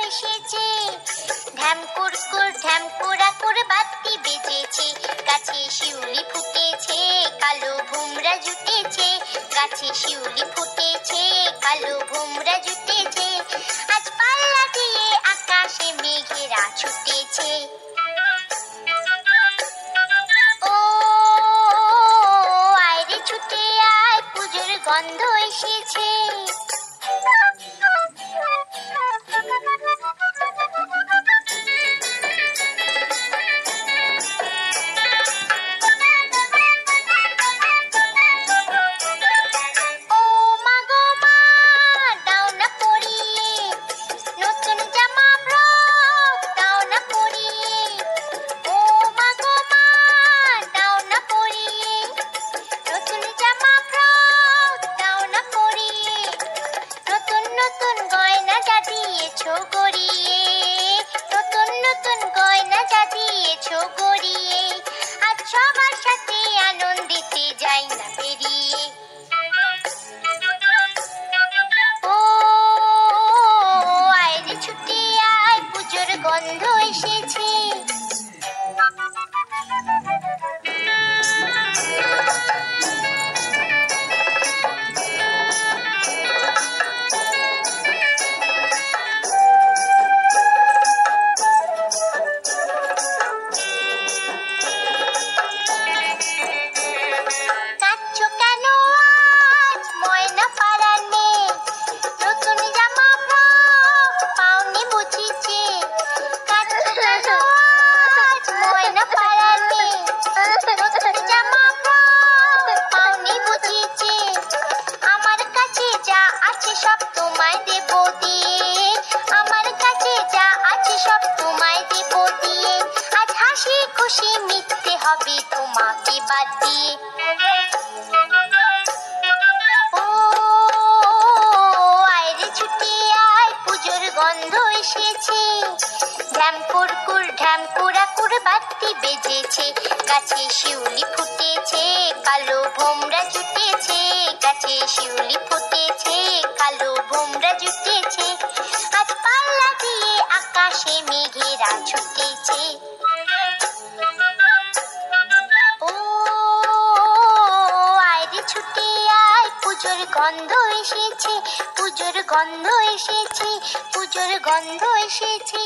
এসেছে। ঢ্যাম কুরকুর ঢ্যাম কুড়াকুর বাতি বেজেছে, গাছে শিউলি ফুটেছে, কালো ভুমরা জুটেছে। গাছে শিউলি ফুটেছে, কালো ভুমরা জুটেছে। আজ পাল্লা দিয়ে আকাশে মেঘেরা ছুটেছে। ও আয় রে ছুটে আয়, পুজোর গন্ধ এসেছে। ও মা গো মা, দাও না পরিয়ে নতুন জামা ফ্রক, দাও না পরিয়ে। ও মা গো মা, দাও না পরিয়ে নতুন জামা ফ্রক, দাও না পরিয়ে। নতুন নতুন গয়না যা দিয়েছো গড়িয়ে, নতুন নতুন গয়না যা দিয়েছো গড়িয়ে। আজ সবার সাথে আনন্দিতে যাই না বেরিয়ে। ও আয় রে ছুটে আয়, পুজোর গন্ধ এসেছে। কাঁদছো কেন আজ ময়না পাড়ার মেয়ে, নতুন জামা ফ্রক পাওনি বুঝিছে। কাঁদছো কেন আজ ময়না পাড়ার মেয়ে, নতুন জামা ফ্রক পাওনি বুঝিছে। আমার কাছে যা আছে সব তোমায় দেব দিয়ে, আমার কাছে যা আছে সব তোমায় দেব দিয়ে। আজ হাসি খুশি মিথ্যে হবে তোমাকে বাদ দিয়ে। ও আয় রে ছুটে আয়, পুজোর গন্ধ এসেছে। ঢ্যাম কুরকুর ঢ্যাম কুড়াকুর বাতি বেজেছে, গাছে শিউলি ফুটেছে, কালো ভোমরা জুটেছে। গাছে শিউলি ফুটেছে, কালো ভোমরা জুটেছে। আজ পাল্লা দিয়ে আকাশে মেঘেরা ছুটেছে। ও আয় রে ছুটে আয়, পুজোর গন্ধ এসেছে, পুজোর গন্ধ এসেছে, পুজোর গন্ধ এসেছে।